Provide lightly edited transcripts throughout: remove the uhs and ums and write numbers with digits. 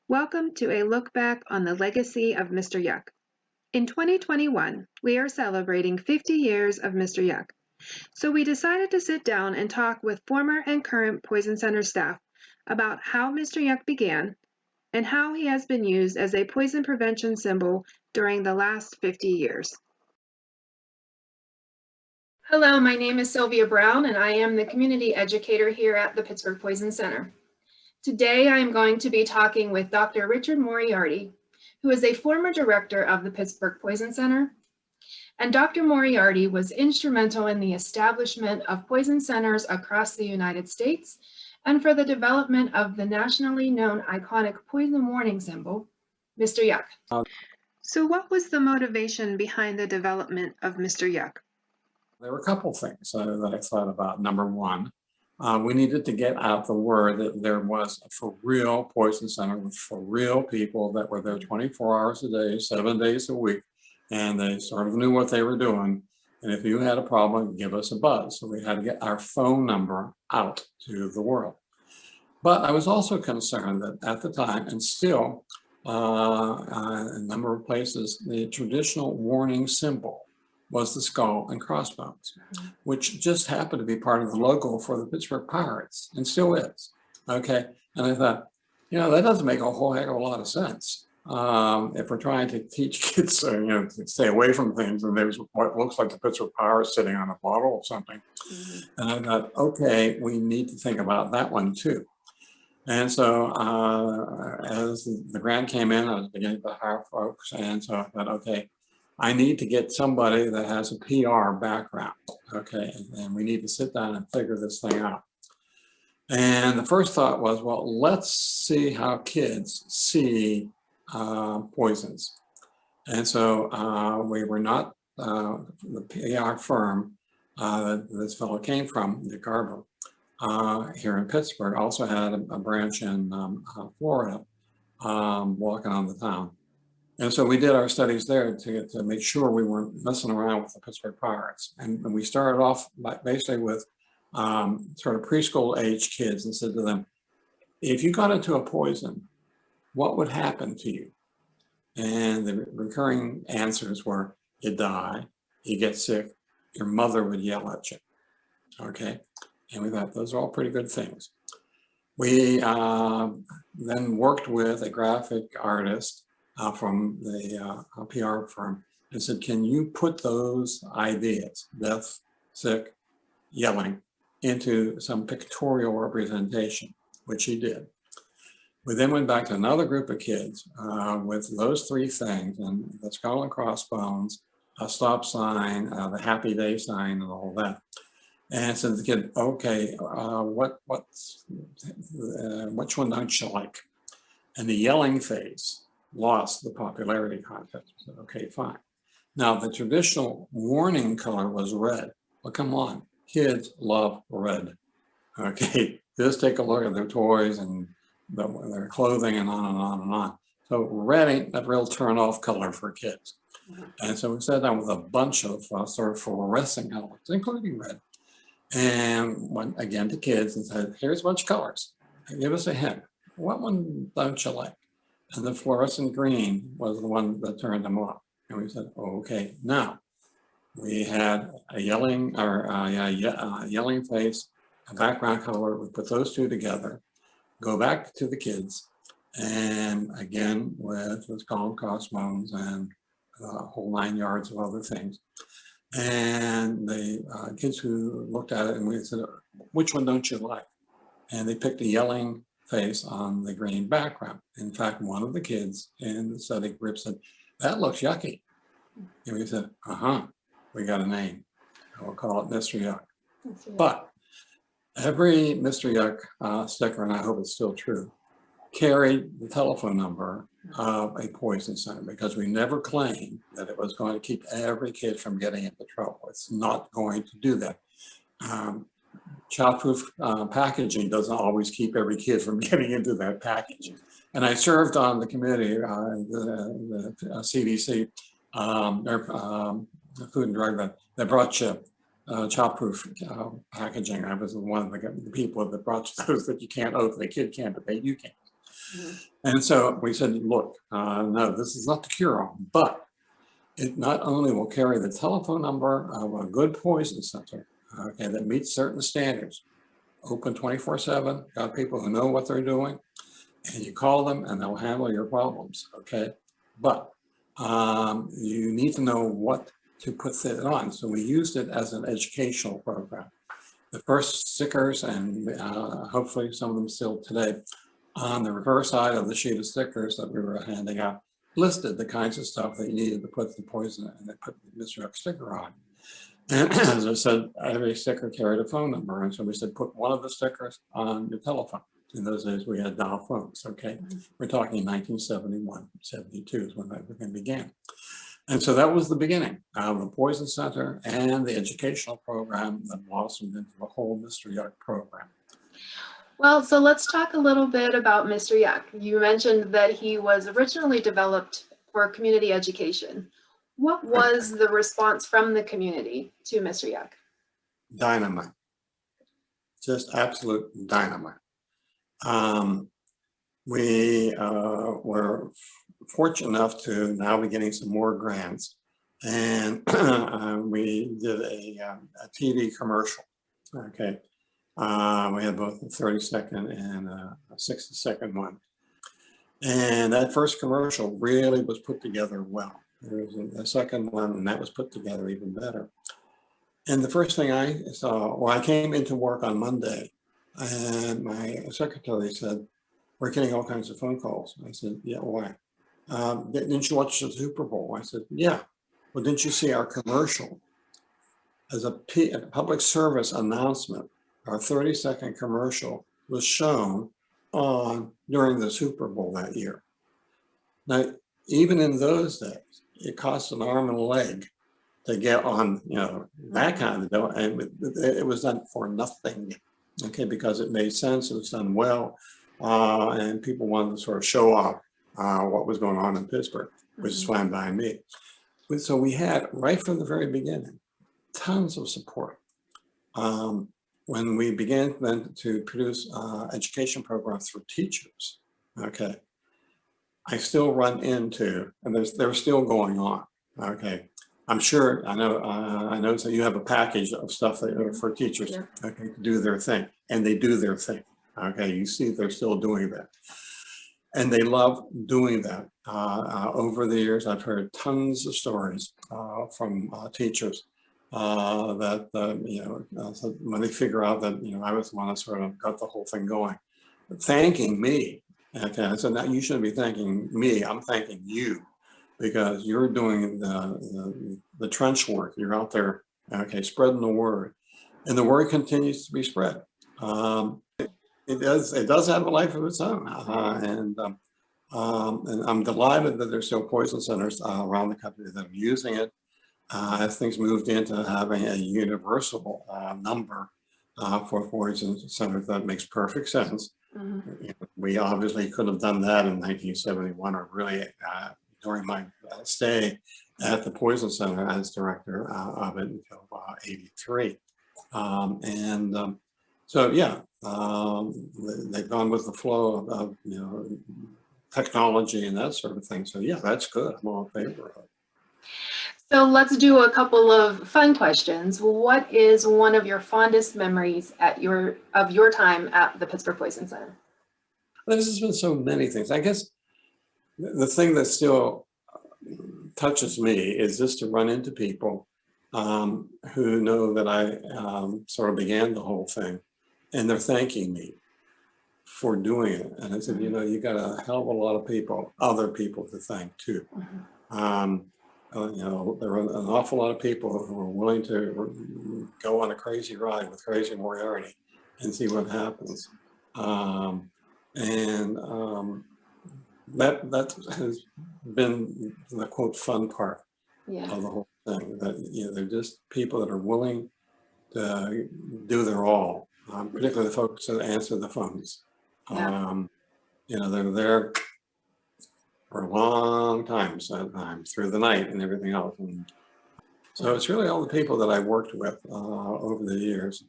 Welcome to a look back on the legacy of Mr. Yuk. In 2021, we are celebrating 50 years of Mr. Yuk. So we decided to sit down and talk with former and current Poison Center staff about how Mr. Yuk began and how he has been used as a poison prevention symbol during the last 50 years. Hello, my name is Sylvia Brown and I am the community educator here at the Pittsburgh Poison Center. Today, I am going to be talking with Dr. Richard Moriarty, who is a former director of the Pittsburgh Poison Center. And Dr. Moriarty was instrumental in the establishment of poison centers across the United States and for the development of the nationally known iconic poison warning symbol, Mr. Yuk. So what was the motivation behind the development of Mr. Yuk? There were a couple things that I thought about. Number one, we needed to get out the word that there was a for real poison center with for real people that were there 24 hours a day, 7 days a week, and they sort of knew what they were doing. And if you had a problem, give us a buzz. So we had to get our phone number out to the world. But I was also concerned that at the time, and still a number of places, the traditional warning symbol was the skull and crossbones, which just happened to be part of the logo for the Pittsburgh Pirates and still is. Okay, and I thought, that doesn't make a whole heck of a lot of sense. If we're trying to teach kids, to stay away from things, and there's what looks like the Pittsburgh Pirates sitting on a bottle or something. And I thought, okay, we need to think about that one too. And so as the grant came in, I was beginning to hire folks, and so I thought, okay, I need to get somebody that has a PR background, okay? And we need to sit down and figure this thing out. And the first thought was, well, let's see how kids see poisons. And so we were not, the PR firm that this fellow came from, Nick Garber, here in Pittsburgh, also had a branch in Florida, walking on the town. And so we did our studies there to make sure we weren't messing around with the Pittsburgh Pirates. And we started off basically with sort of preschool age kids and said to them, if you got into a poison, what would happen to you? And the recurring answers were, you die, you get sick, your mother would yell at you, okay? And we thought those are all pretty good things. We then worked with a graphic artist from the PR firm and said, can you put those ideas, death, sick, yelling, into some pictorial representation, which he did. We then went back to another group of kids with those three things, and the skull and crossbones, a stop sign, the happy day sign, and all that. And said to the kid, okay, which one don't you like? And the yelling face lost the popularity contest. I said, okay, fine. Now, the traditional warning color was red. Well, come on, kids love red. Okay, just take a look at their toys and their clothing and on and on and on. So red ain't a real turn-off color for kids. And so we sat down with a bunch of sort of fluorescent colors, including red, and went again to kids and said, here's a bunch of colors. Give us a hint. What one don't you like? And the fluorescent green was the one that turned them off. And we said, okay, now we had a yelling yelling face, a background color. We put those two together, go back to the kids, and again with the skull and crossbones and a whole 9 yards of other things. And the kids who looked at it and we said, which one don't you like? And they picked a yelling face on the green background. In fact, one of the kids in the study group said, that looks yucky. And we said, we got a name. We'll call it Mr. Yuk. But every Mr. Yuk sticker, and I hope it's still true, carried the telephone number of a poison center, because we never claimed that it was going to keep every kid from getting into trouble. It's not going to do that. Childproof packaging doesn't always keep every kid from getting into that package. And I served on the committee, the CDC, the Food and Drug that brought you childproof packaging. I was one of the people that brought you those that you can't open. The kid can't, but you can. And so we said, look, no, this is not the cure-all, but it not only will carry the telephone number of a good poison center, okay, that meets certain standards, open 24/7, got people who know what they're doing, and you call them and they'll handle your problems, okay? But you need to know what to put it on. So we used it as an educational program. The first stickers, and hopefully some of them still today, on the reverse side of the sheet of stickers that we were handing out, listed the kinds of stuff that you needed to put the poison and they put the Mr. Yuck sticker on. And as I said, every sticker carried a phone number. And so we said, put one of the stickers on your telephone. In those days, we had dial phones, okay? We're talking 1971, 72 is when that began. And so that was the beginning of the Poison Center and the educational program that blossomed into the whole Mr. Yuck program. Well, so let's talk a little bit about Mr. Yuck. You mentioned that he was originally developed for community education. What was the response from the community to Mr. Yuck? Dynamite. Just absolute dynamite. We were fortunate enough to now be getting some more grants, and we did a TV commercial. Okay, we had both a 30-second and a 60-second one, and that first commercial really was put together well. There was a second one, and that was put together even better. And the first thing I saw, well, I came into work on Monday, and my secretary said, we're getting all kinds of phone calls. I said, yeah, why? Didn't you watch the Super Bowl? I said, yeah. Well, didn't you see our commercial? As a public service announcement, our 30-second commercial was shown during the Super Bowl that year. Now, even in those days, it cost an arm and a leg to get on, that kind of deal, and it was done for nothing, okay, because it made sense, it was done well, and people wanted to sort of show off what was going on in Pittsburgh, which is fine by me. So we had, right from the very beginning, tons of support. When we began then to produce education programs for teachers, okay, I still run into, and they're still going on, okay. I'm sure, I know that you have a package of stuff that for teachers, okay, to do their thing, and they do their thing, okay. You see they're still doing that. And they love doing that. Over the years, I've heard tons of stories from teachers that, so when they figure out that, I was the one that sort of got the whole thing going, thanking me. Okay, I said, now you shouldn't be thanking me, I'm thanking you, because you're doing the trench work. You're out there, okay, spreading the word. And the word continues to be spread. It does have a life of its own. And I'm delighted that there's still poison centers around the country that are using it. As things moved into having a universal number for poison centers, that makes perfect sense. We obviously could have done that in 1971, or really during my stay at the Poison Center as director of it until '83. So yeah, they've gone with the flow of technology and that sort of thing. So yeah, that's good. I'm all in favor of it. So let's do a couple of fun questions. What is one of your fondest memories of your time at the Pittsburgh Poison Center? There's just been so many things. I guess the thing that still touches me is just to run into people who know that I sort of began the whole thing, and they're thanking me for doing it. And I said, you got a hell of a lot of people, other people to thank too. There are an awful lot of people who are willing to go on a crazy ride with Crazy Moriarty and see what happens. That has been the quote fun part of the whole thing. That they're just people that are willing to do their all, particularly the folks that answer the phones. They're there for a long time, sometimes through the night and everything else. And so it's really all the people that I worked with over the years.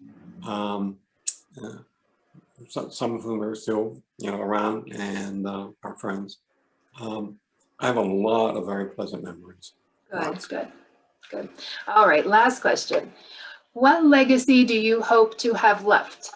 some of whom are still, around and are friends. Um, I have a lot of very pleasant memories. Good, Lots. good, good. All right, last question. What legacy do you hope to have left?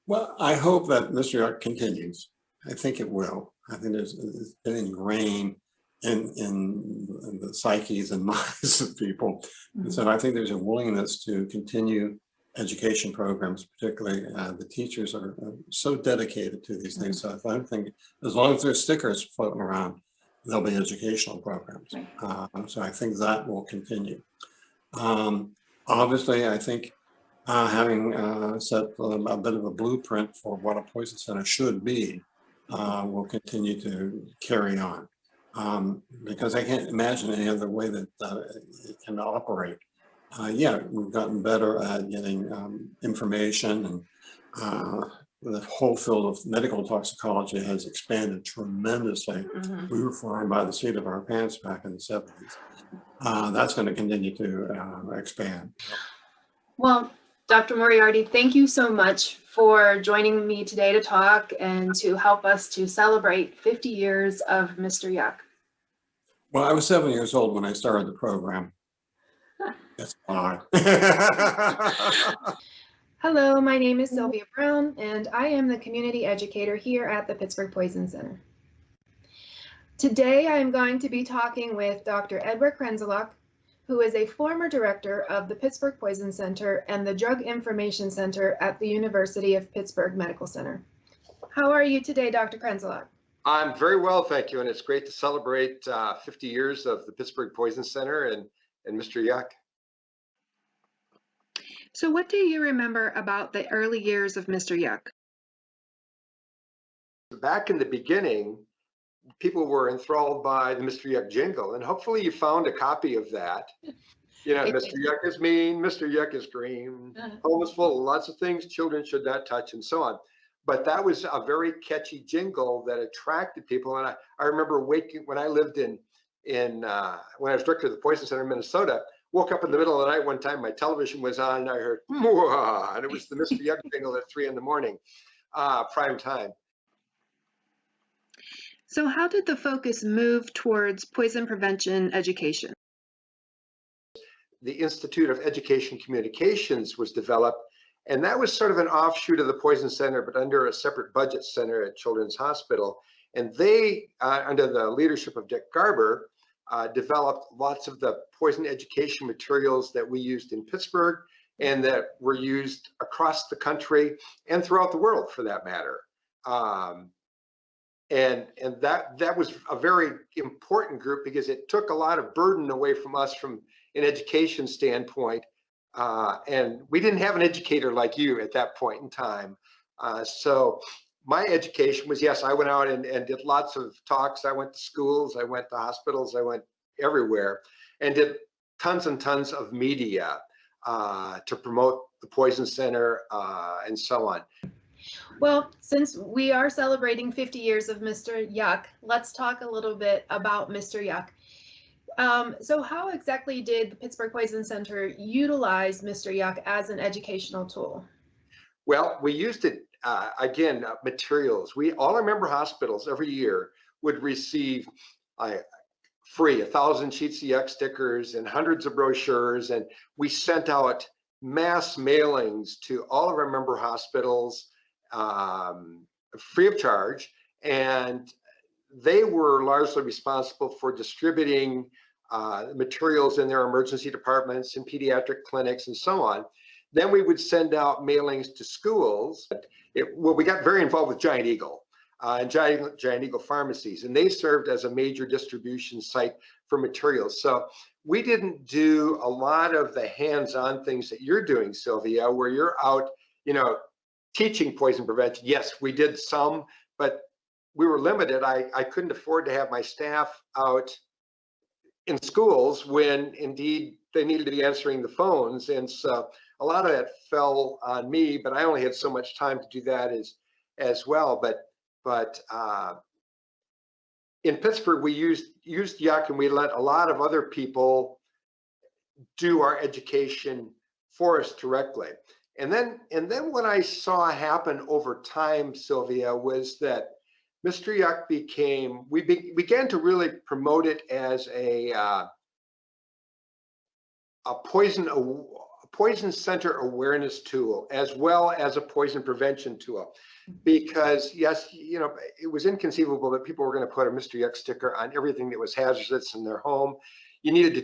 Well, I hope that Mr. York continues. I think it will. I think it's been ingrained in the psyches and minds of people. And so I think there's a willingness to continue education programs, particularly the teachers are so dedicated to these things. So I think as long as there's stickers floating around, there'll be educational programs. So I think that will continue. Obviously, I think having set a bit of a blueprint for what a poison center should be will continue to carry on. Because I can't imagine any other way that it can operate. Yeah, we've gotten better at getting information, and the whole field of medical toxicology has expanded tremendously. We were flying by the seat of our pants back in the 70s. That's going to continue to expand. Well, Dr. Moriarty, thank you so much for joining me today to talk and to help us to celebrate 50 years of Mr. Yuck. Well, I was 7 years old when I started the program. That's odd. Hello, my name is Sylvia Brown, and I am the community educator here at the Pittsburgh Poison Center. Today, I am going to be talking with Dr. Edward Krenzelak, who is a former director of the Pittsburgh Poison Center and the Drug Information Center at the University of Pittsburgh Medical Center. How are you today, Dr. Krenzelak? I'm very well, thank you, and it's great to celebrate 50 years of the Pittsburgh Poison Center and Mr. Yuck. So what do you remember about the early years of Mr. Yuck? Back in the beginning, people were enthralled by the Mr. Yuck jingle, and hopefully you found a copy of that. Mr. Yuck is mean, Mr. Yuck is green, home is full of lots of things children should not touch, and so on. But that was a very catchy jingle that attracted people. And I remember when I lived when I was director of the Poison Center in Minnesota, woke up in the middle of the night one time, my television was on, and I heard, "Mwah," and it was the Mr. Yuck jingle at 3 in the morning, prime time. So how did the focus move towards poison prevention education? The Institute of Education Communications was developed, and that was sort of an offshoot of the Poison Center, but under a separate budget center at Children's Hospital. And they, under the leadership of Dick Garber, developed lots of the poison education materials that we used in Pittsburgh and that were used across the country and throughout the world, for that matter. And that was a very important group because it took a lot of burden away from us from an education standpoint. And we didn't have an educator like you at that point in time. So my education was, yes, I went out and did lots of talks. I went to schools, I went to hospitals, I went everywhere and did tons and tons of media to promote the Poison Center and so on. Well, since we are celebrating 50 years of Mr. Yuck, let's talk a little bit about Mr. Yuck. So how exactly did the Pittsburgh Poison Center utilize Mr. Yuck as an educational tool? Well, we used it, again, materials. All our member hospitals every year would receive free 1,000 sheets of Yuck stickers and hundreds of brochures. And we sent out mass mailings to all of our member hospitals free of charge. And they were largely responsible for distributing materials in their emergency departments and pediatric clinics and so on. Then we would send out mailings to schools. We got very involved with Giant Eagle and Giant Eagle pharmacies, and they served as a major distribution site for materials. So we didn't do a lot of the hands-on things that you're doing, Sylvia, where you're out, teaching poison prevention. Yes, we did some, but we were limited. I couldn't afford to have my staff out in schools when indeed they needed to be answering the phones. And so a lot of that fell on me, but I only had so much time to do that as well. But in Pittsburgh, we used Yuck, and we let a lot of other people do our education for us directly. And then what I saw happen over time, Sylvia, was that Mr. Yuck we began to really promote it as a poison center awareness tool, as well as a poison prevention tool. Because yes, you know, it was inconceivable that people were going to put a Mr. Yuck sticker on everything that was hazardous in their home. You needed to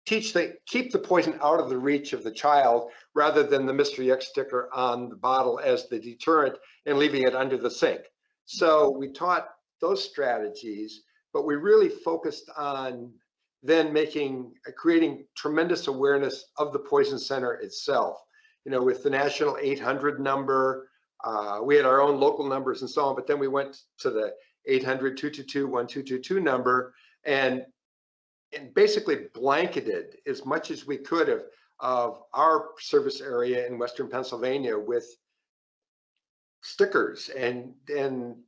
keep the poison out of the reach of the child, rather than the Mr. Yuck sticker on the bottle as the deterrent and leaving it under the sink. So we taught those strategies, but we really focused on then creating tremendous awareness of the Poison Center itself. You know, with the national 800 number, we had our own local numbers and so on, but then we went to the 800-222-1222 number and basically blanketed as much as we could of our service area in Western Pennsylvania with stickers and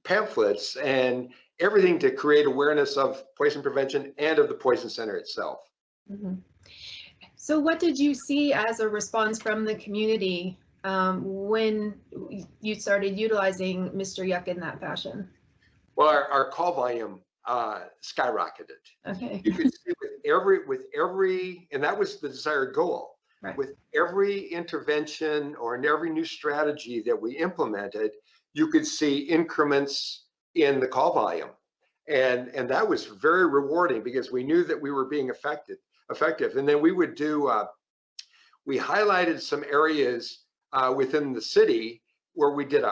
pamphlets and everything to create awareness of poison prevention and of the Poison Center itself. Mm-hmm. So what did you see as a response from the community when you started utilizing Mr. Yuck in that fashion? Well, our call volume skyrocketed. Okay. You could see with every, and that was the desired goal. Right. With every intervention or in every new strategy that we implemented, you could see increments in the call volume. And that was very rewarding, because we knew that we were being effective. And then we would do, we highlighted some areas within the city where we did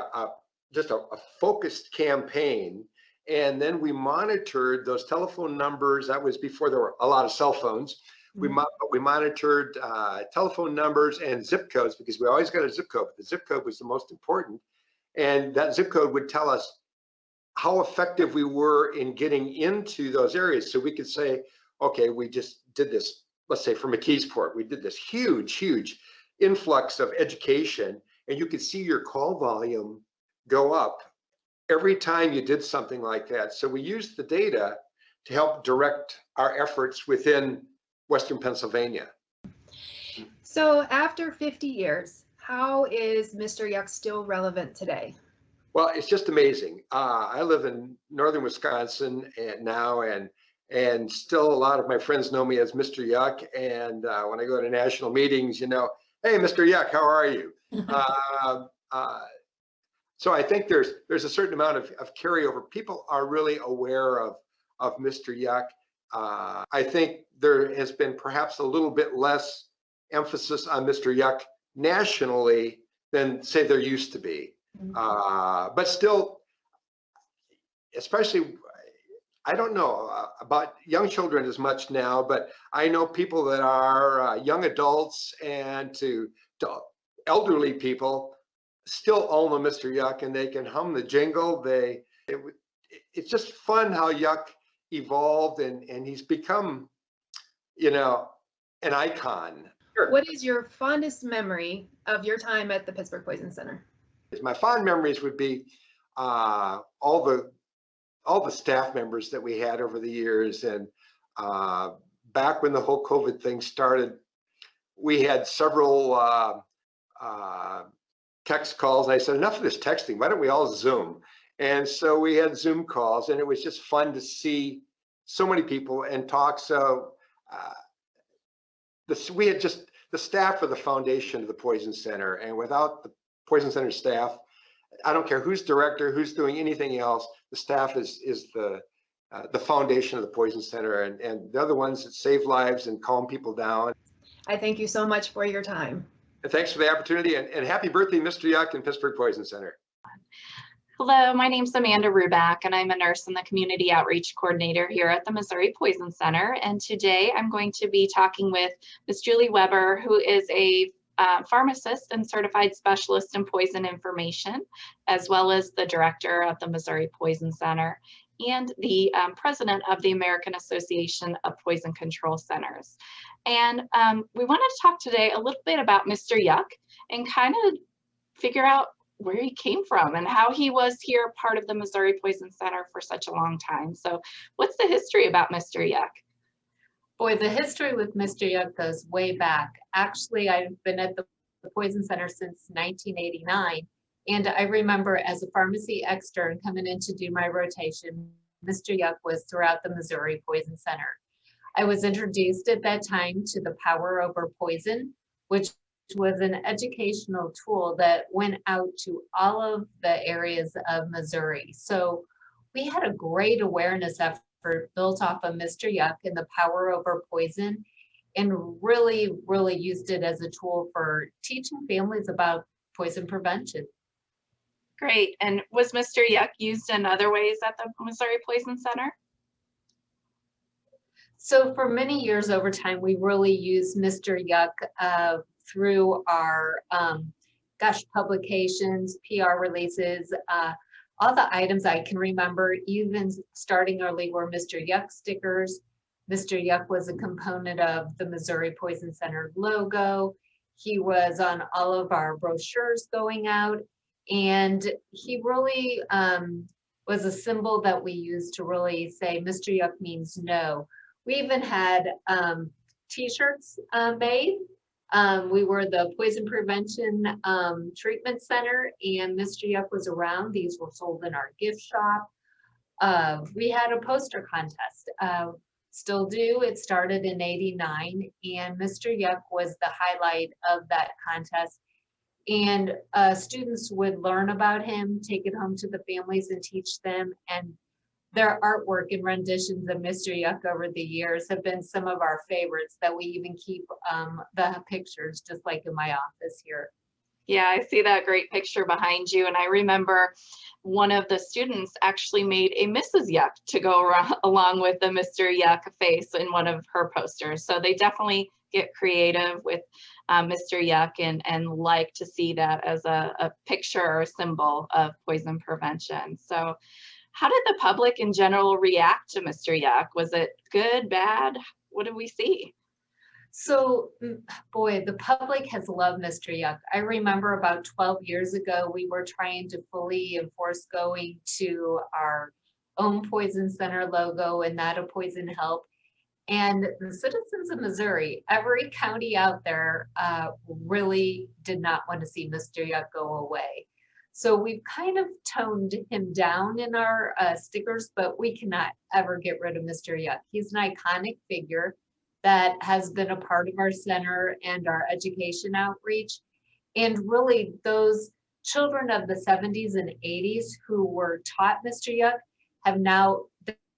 just a focused campaign. And then we monitored those telephone numbers. That was before there were a lot of cell phones. We monitored telephone numbers and zip codes, because we always got a zip code, but the zip code was the most important. And that zip code would tell us how effective we were in getting into those areas. So we could say, okay, we just did this, let's say for McKeesport, we did this huge influx of education, and you could see your call volume go up every time you did something like that. So we used the data to help direct our efforts within Western Pennsylvania. So after 50 years, how is Mr. Yuck still relevant today? Well, it's just amazing. I live in northern Wisconsin and still a lot of my friends know me as Mr. Yuck. And when I go to national meetings, you know, hey, Mr. Yuck, how are you? So I think there's a certain amount of carryover. People are really aware of Mr. Yuck. I think there has been perhaps a little bit less emphasis on Mr. Yuck nationally than, say, there used to be. But still, especially, I don't know about young children as much now, but I know people that are young adults and to elderly people still own a Mr. Yuck, and they can hum the jingle. It's just fun how Yuck evolved, and he's become, you know, an icon. Sure. What is your fondest memory of your time at the Pittsburgh Poison Center? My fond memories would be all the staff members that we had over the years, and back when the whole COVID thing started, we had several text calls. I said, enough of this texting, why don't we all Zoom? And so we had Zoom calls, and it was just fun to see so many people and talk. So we had just, the staff of the foundation of the Poison Center, and without the Poison Center staff, I don't care who's director, who's doing anything else, the staff is the foundation of the Poison Center, and they're the ones that save lives and calm people down. I thank you so much for your time. And thanks for the opportunity, and happy birthday, Mr. Yuck and Pittsburgh Poison Center. Hello, my name's Amanda Ruback, and I'm a nurse and the Community Outreach Coordinator here at the Missouri Poison Center. And today I'm going to be talking with Ms. Julie Weber, who is a pharmacist and certified specialist in poison information, as well as the director of the Missouri Poison Center and the president of the American Association of Poison Control Centers. And we wanted to talk today a little bit about Mr. Yuck and kind of figure out where he came from and how he was here part of the Missouri Poison Center for such a long time. So what's the history about Mr. Yuck? Boy, the history with Mr. Yuck goes way back. Actually, I've been at the the Poison Center since 1989. And I remember as a pharmacy extern coming in to do my rotation, Mr. Yuk was throughout the Missouri Poison Center. I was introduced at that time to the Power Over Poison, which was an educational tool that went out to all of the areas of Missouri. So we had a great awareness effort built off of Mr. Yuk and the Power Over Poison, and really used it as a tool for teaching families about poison prevention. Great. And was Mr. Yuk used in other ways at the Missouri Poison Center? So for many years over time, we really used Mr. Yuk through our publications, PR releases, all the items I can remember, even starting early, were Mr. Yuk stickers. Mr. Yuk was a component of the Missouri Poison Center logo. He was on all of our brochures going out, and he really was a symbol that we used to really say Mr. Yuk means no. We even had t-shirts made. We were the Poison Prevention Treatment Center, and Mr. Yuk was around. These were sold in our gift shop. We had a poster contest, still do. It started in '89, and Mr. Yuk was the highlight of that contest. And students would learn about him, take it home to the families and teach them. And their artwork and renditions of Mr. Yuk over the years have been some of our favorites, that we even keep the pictures, just like in my office here. Yeah, I see that great picture behind you. And I remember one of the students actually made a Mrs. Yuk to go along with the Mr. Yuk face in one of her posters. So they definitely get creative with Mr. Yuk and like to see that as a picture or a symbol of poison prevention. So how did the public in general react to Mr. Yuk? Was it good, bad? What did we see? So, boy, the public has loved Mr. Yuk. I remember about 12 years ago, we were trying to fully enforce going to our own Poison Center logo and not a Poison Help. And the citizens of Missouri, every county out there, really did not want to see Mr. Yuk go away. So we've kind of toned him down in our stickers, but we cannot ever get rid of Mr. Yuk. He's an iconic figure that has been a part of our center and our education outreach. And really those children of the 70s and 80s who were taught Mr. Yuk have now,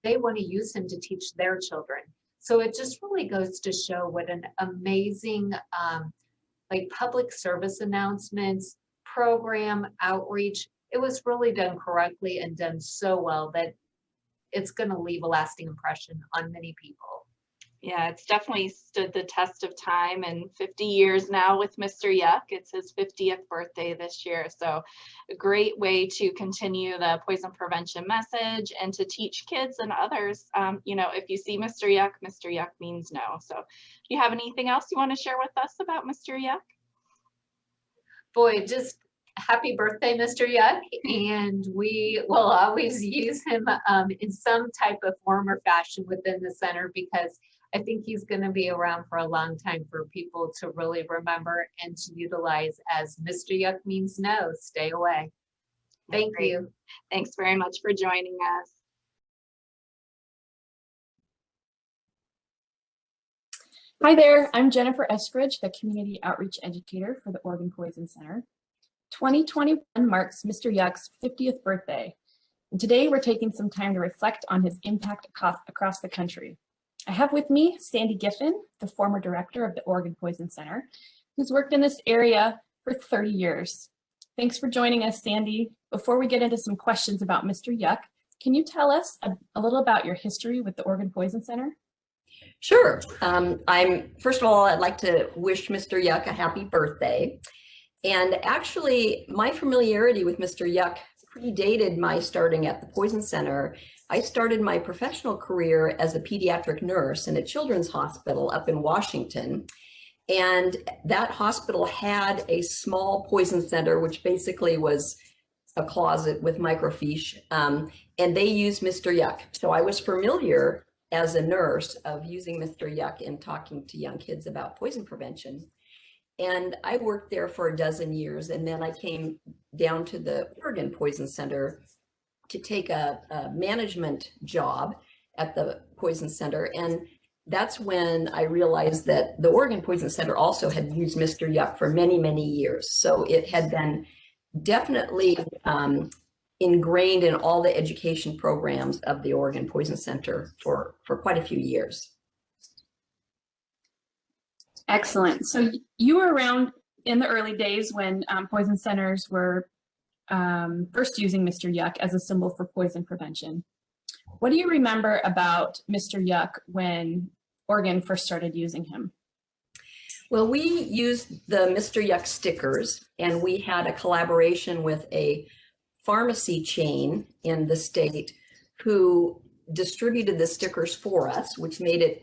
they want to use him to teach their children. So it just really goes to show what an amazing like public service announcements, program outreach. It was really done correctly and done so well that it's going to leave a lasting impression on many people. Yeah, it's definitely stood the test of time, and 50 years now with Mr. Yuk. It's his 50th birthday this year. So a great way to continue the poison prevention message and to teach kids and others, you know, if you see Mr. Yuk means no. So do you have anything else you want to share with us about Mr. Yuk? Boy, just happy birthday, Mr. Yuk. And we will always use him in some type of form or fashion within the center, because I think he's going to be around for a long time for people to really remember and to utilize as Mr. Yuk means no, stay away. Thank you. Thanks very much for joining us. Hi there, I'm Jennifer Eskridge, the Community Outreach Educator for the Oregon Poison Center. 2021 marks Mr. Yuk's 50th birthday, and today we're taking some time to reflect on his impact across the country. I have with me Sandy Giffen, the former director of the Oregon Poison Center, who's worked in this area for 30 years. Thanks for joining us, Sandy. Before we get into some questions about Mr. Yuk, can you tell us a little about your history with the Oregon Poison Center? Sure. First of all, I'd like to wish Mr. Yuk a happy birthday. And actually, my familiarity with Mr. Yuk predated my starting at the Poison Center. I started my professional career as a pediatric nurse in a children's hospital up in Washington. And that hospital had a small poison center, which basically was a closet with microfiche, and they used Mr. Yuk. So I was familiar as a nurse of using Mr. Yuk and talking to young kids about poison prevention. And I worked there for a dozen years, and then I came down to the Oregon Poison Center to take a management job at the Poison Center. And that's when I realized that the Oregon Poison Center also had used Mr. Yuck for many, many years. So it had been definitely ingrained in all the education programs of the Oregon Poison Center for quite a few years. Excellent. So you were around in the early days when poison centers were first using Mr. Yuck as a symbol for poison prevention. What do you remember about Mr. Yuck when Oregon first started using him? Well, we used the Mr. Yuck stickers, and we had a collaboration with a pharmacy chain in the state who distributed the stickers for us, which made it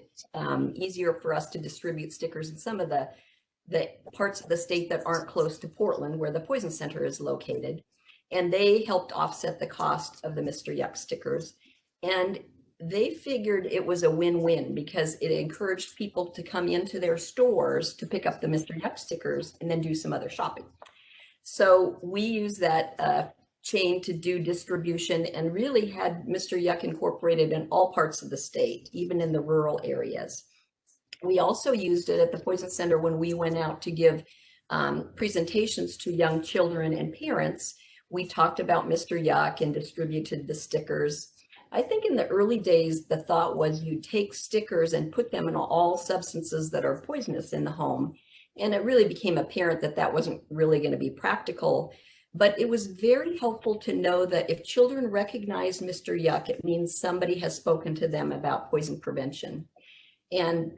easier for us to distribute stickers in some of the parts of the state that aren't close to Portland, where the Poison Center is located. And they helped offset the cost of the Mr. Yuck stickers. And they figured it was a win-win because it encouraged people to come into their stores to pick up the Mr. Yuck stickers and then do some other shopping. So we use that chain to do distribution and really had Mr. Yuck incorporated in all parts of the state, even in the rural areas. We also used it at the Poison Center when we went out to give presentations to young children and parents. We talked about Mr. Yuck and distributed the stickers. I think in the early days, the thought was you take stickers and put them in all substances that are poisonous in the home. And it really became apparent that that wasn't really going to be practical. But it was very helpful to know that if children recognize Mr. Yuck, it means somebody has spoken to them about poison prevention. And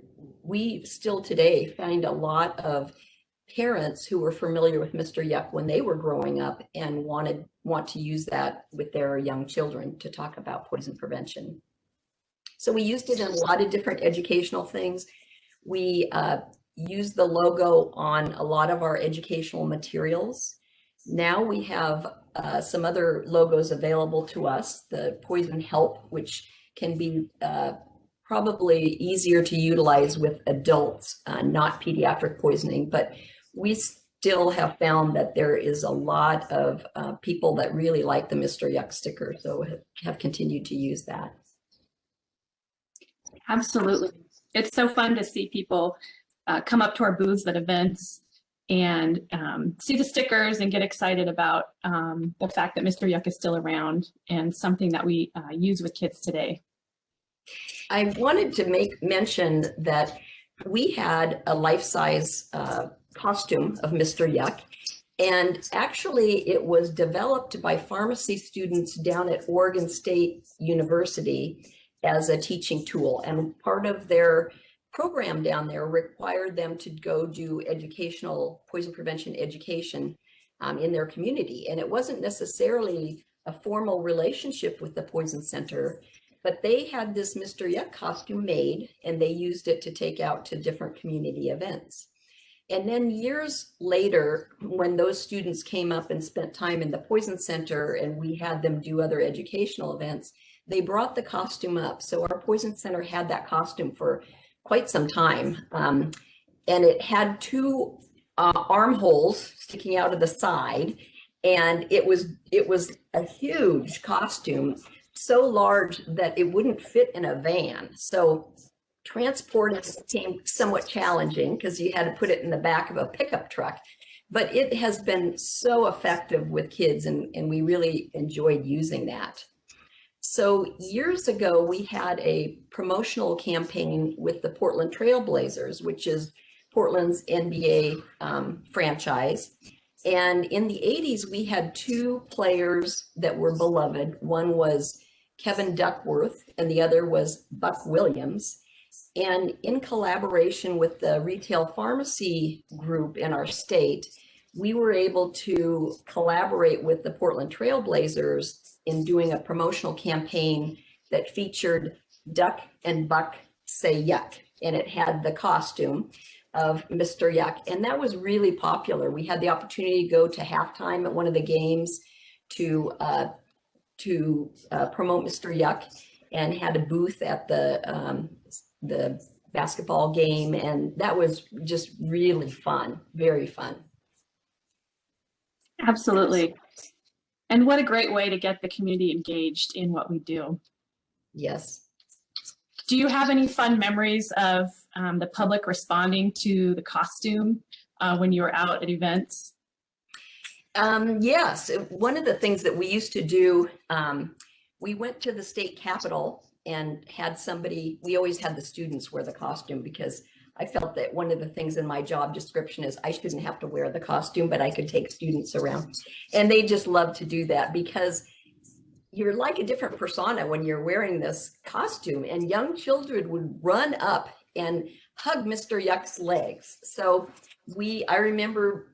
we still today find a lot of parents who were familiar with Mr. Yuck when they were growing up and want to use that with their young children to talk about poison prevention. So we used it in a lot of different educational things. We used the logo on a lot of our educational materials. Now we have some other logos available to us, the Poison Help, which can be probably easier to utilize with adults, not pediatric poisoning, but we still have found that there is a lot of people that really like the Mr. Yuck sticker, so have continued to use that. Absolutely. It's so fun to see people come up to our booths at events and see the stickers and get excited about the fact that Mr. Yuck is still around and something that we use with kids today. I wanted to make mention that we had a life-size costume of Mr. Yuck, and actually it was developed by pharmacy students down at Oregon State University as a teaching tool, and part of their program down there required them to go do educational poison prevention education in their community. And it wasn't necessarily a formal relationship with the Poison Center, but they had this Mr. Yuck costume made and they used it to take out to different community events. And then years later, when those students came up and spent time in the Poison Center and we had them do other educational events, they brought the costume up. So our Poison Center had that costume for quite some time. And it had two armholes sticking out of the side. And it was a huge costume, so large that it wouldn't fit in a van. So transporting became somewhat challenging because you had to put it in the back of a pickup truck. But it has been so effective with kids, and we really enjoyed using that. So years ago, we had a promotional campaign with the Portland Trail Blazers, which is Portland's NBA franchise. And in the 80s, we had two players that were beloved. One was Kevin Duckworth, and the other was Buck Williams. And in collaboration with the retail pharmacy group in our state, we were able to collaborate with the Portland Trail Blazers in doing a promotional campaign that featured Duck and Buck Say Yuck. And it had the costume of Mr. Yuck. And that was really popular. We had the opportunity to go to halftime at one of the games to promote Mr. Yuck, and had a booth at the basketball game, and that was just really fun, very fun. Absolutely. And what a great way to get the community engaged in what we do. Yes. Do you have any fun memories of the public responding to the costume when you were out at events? Yes, one of the things that we used to do, we went to the state capitol and had somebody, we always had the students wear the costume because I felt that one of the things in my job description is I shouldn't have to wear the costume, but I could take students around. And they just love to do that because you're like a different persona when you're wearing this costume, and young children would run up and hug Mr. Yuck's legs. So I remember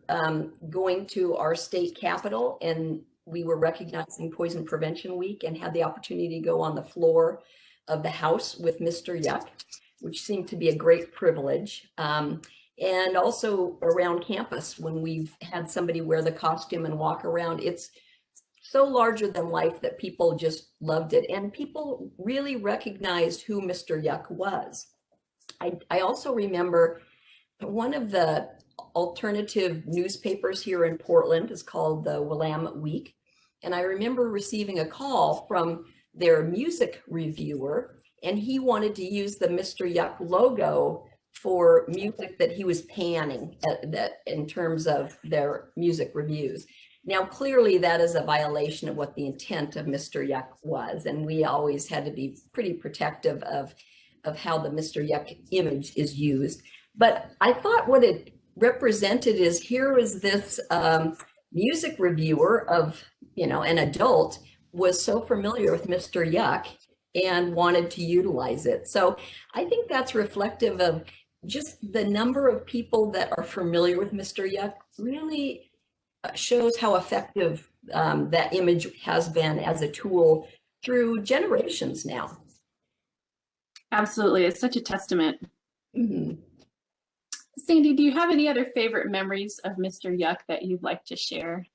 going to our state capitol, and we were recognizing Poison Prevention Week and had the opportunity to go on the floor of the house with Mr. Yuck, which seemed to be a great privilege. And also around campus when we've had somebody wear the costume and walk around, it's so larger than life that people just loved it. And people really recognized who Mr. Yuck was. I also remember one of the alternative newspapers here in Portland is called the Willamette Week. And I remember receiving a call from their music reviewer, and he wanted to use the Mr. Yuck logo for music that he was panning in terms of their music reviews. Now, clearly that is a violation of what the intent of Mr. Yuck was. And we always had to be pretty protective of how the Mr. Yuck image is used. But I thought what it represented is here was this music reviewer of, an adult was so familiar with Mr. Yuck and wanted to utilize it. So I think that's reflective of just the number of people that are familiar with Mr. Yuck really shows how effective that image has been as a tool through generations now. Absolutely, it's such a testament. Mm-hmm. Sandy, do you have any other favorite memories of Mr. Yuck that you'd like to share?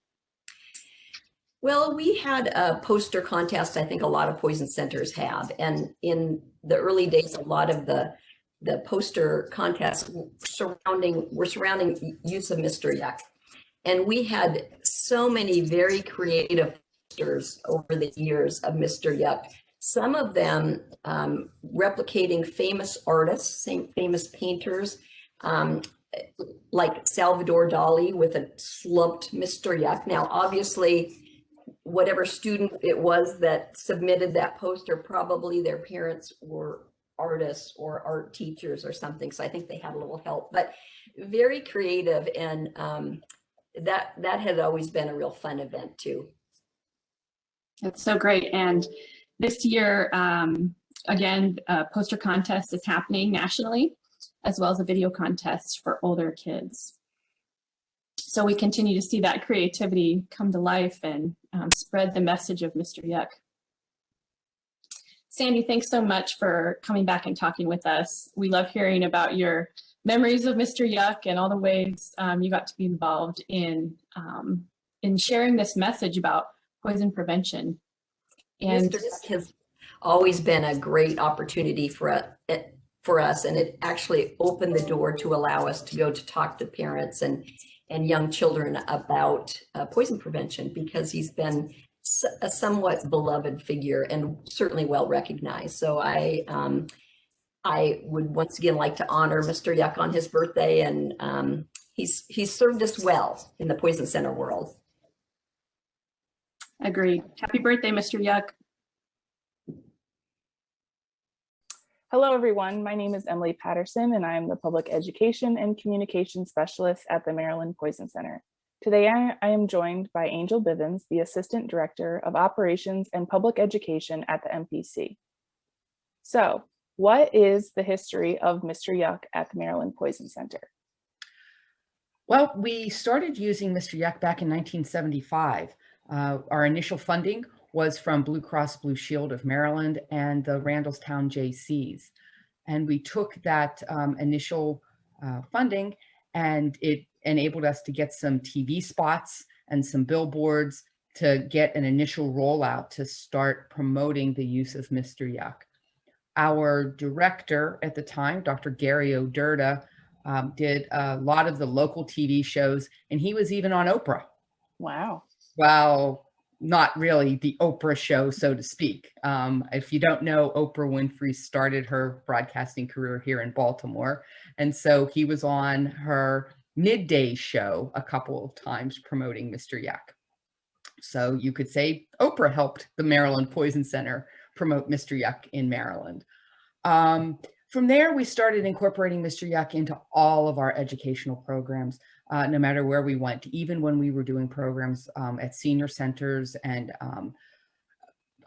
Well, we had a poster contest, I think a lot of poison centers have. And in the early days, a lot of the poster contests were surrounding use of Mr. Yuck. And we had so many very creative posters over the years of Mr. Yuck. Some of them replicating famous artists, famous painters, like Salvador Dali with a slumped Mr. Yuck. Now, obviously, whatever student it was that submitted that poster, probably their parents were artists or art teachers or something. So I think they had a little help, but very creative. And that had always been a real fun event too. That's so great. And this year, again, a poster contest is happening nationally, as well as a video contest for older kids. So we continue to see that creativity come to life and spread the message of Mr. Yuck. Sandy, thanks so much for coming back and talking with us. We love hearing about your memories of Mr. Yuck and all the ways you got to be involved in sharing this message about poison prevention. And Mr. Yuck has always been a great opportunity for us, and it actually opened the door to allow us to go to talk to parents and young children about poison prevention, because he's been a somewhat beloved figure and certainly well recognized. So I would once again like to honor Mr. Yuck on his birthday, and he's served us well in the Poison Center world. Agreed. Happy birthday, Mr. Yuck. Hello, everyone. My name is Emily Patterson, and I am the Public Education and Communication Specialist at the Maryland Poison Center. Today, I am joined by Angel Bivens, the Assistant Director of Operations and Public Education at the MPC. So, what is the history of Mr. Yuck at the Maryland Poison Center? Well, we started using Mr. Yuck back in 1975. Our initial funding was from Blue Cross Blue Shield of Maryland and the Randallstown JCs. And we took that initial funding, and it enabled us to get some TV spots and some billboards to get an initial rollout to start promoting the use of Mr. Yuck. Our director at the time, Dr. Gary O'Dirta, did a lot of the local TV shows, and he was even on Oprah. Wow. Well, not really the Oprah show, so to speak. If you don't know, Oprah Winfrey started her broadcasting career here in Baltimore. And so he was on her midday show a couple of times promoting Mr. Yuck. So you could say Oprah helped the Maryland Poison Center promote Mr. Yuck in Maryland. From there, we started incorporating Mr. Yuck into all of our educational programs, no matter where we went, even when we were doing programs at senior centers and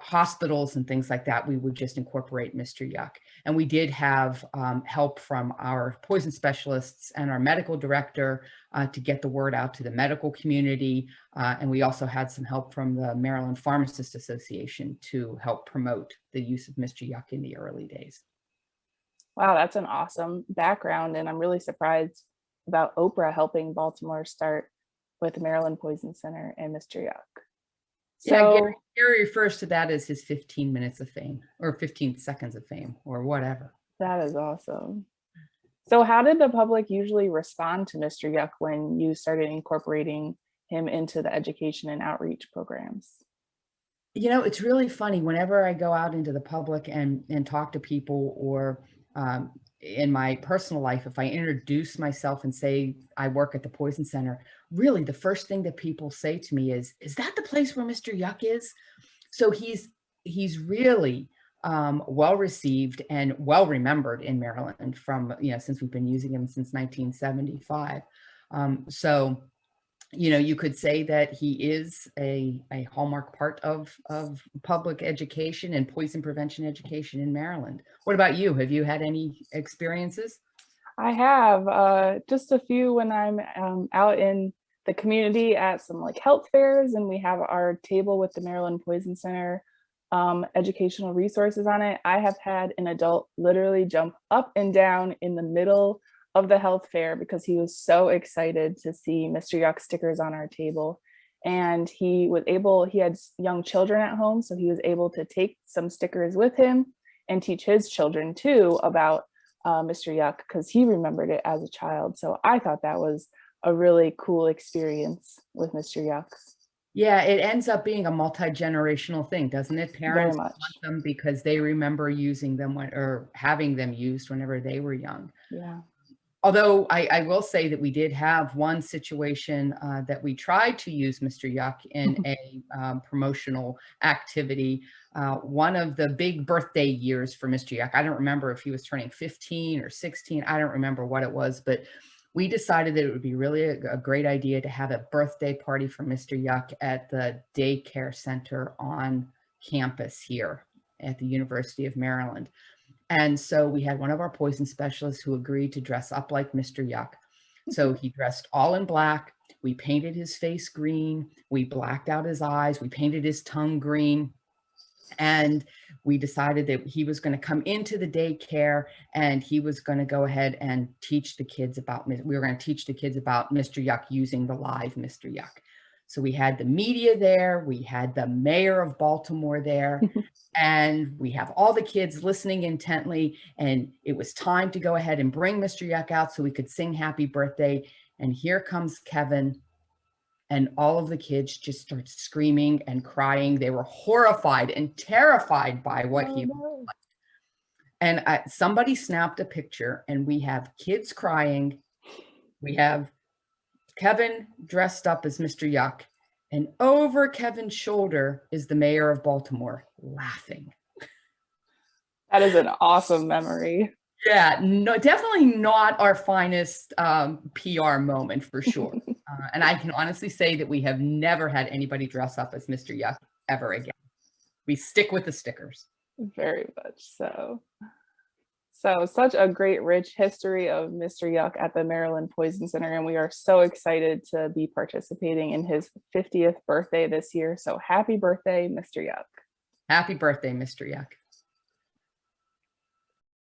hospitals and things like that, we would just incorporate Mr. Yuck. And we did have help from our poison specialists and our medical director to get the word out to the medical community. And we also had some help from the Maryland Pharmacists Association to help promote the use of Mr. Yuck in the early days. Wow, that's an awesome background. And I'm really surprised about Oprah helping Baltimore start with the Maryland Poison Center and Mr. Yuck. Yeah, So Gary refers to that as his 15 minutes of fame or 15 seconds of fame or whatever. that is awesome. So how did the public usually respond to Mr. Yuck when you started incorporating him into the education and outreach programs? You know, it's really funny whenever I go out into the public and talk to people, or in my personal life, if I introduce myself and say I work at the Poison Center, really the first thing that people say to me is that the place where Mr. Yuck is? So he's really well received and well remembered in Maryland from, since we've been using him since 1975. So you could say that he is a hallmark part of public education and poison prevention education in Maryland. What about you? Have you had any experiences? I have just a few when I'm out in the community at some like health fairs, and we have our table with the Maryland Poison Center educational resources on it. I have had an adult literally jump up and down in the middle of the health fair because he was so excited to see Mr. Yuck stickers on our table. And he had young children at home, so he was able to take some stickers with him and teach his children too about Mr. Yuck, because he remembered it as a child. So I thought that was a really cool experience with Mr. Yuck. Yeah, it ends up being a multi-generational thing, doesn't it? Parents want them because they remember using them or having them used whenever they were young. Yeah. Although I will say that we did have one situation that we tried to use Mr. Yuck in a promotional activity. One of the big birthday years for Mr. Yuck, I don't remember if he was turning 15 or 16. I don't remember what it was, but we decided that it would be really a great idea to have a birthday party for Mr. Yuck at the daycare center on campus here at the University of Maryland. And so we had one of our poison specialists who agreed to dress up like Mr. Yuck. So he dressed all in black. We painted his face green. We blacked out his eyes. We painted his tongue green. And we decided that he was going to come into the daycare and he was going to go ahead and teach the kids about, we were going to teach the kids about Mr. Yuck using the live Mr. Yuck. So we had the media there, we had the mayor of Baltimore there, and we have all the kids listening intently, and it was time to go ahead and bring Mr. Yuck out so we could sing happy birthday. And here comes Kevin, and all of the kids just start screaming and crying. They were horrified and terrified by what he was like. And somebody snapped a picture, and we have kids crying. We have Kevin dressed up as Mr. Yuck, and over Kevin's shoulder is the mayor of Baltimore laughing. That is an awesome memory. Yeah, no, definitely not our finest PR moment for sure. And I can honestly say that we have never had anybody dress up as Mr. Yuck ever again. We stick with the stickers. Very much so. So such a great, rich history of Mr. Yuck at the Maryland Poison Center, and we are so excited to be participating in his 50th birthday this year. So happy birthday, Mr. Yuck. Happy birthday, Mr. Yuck.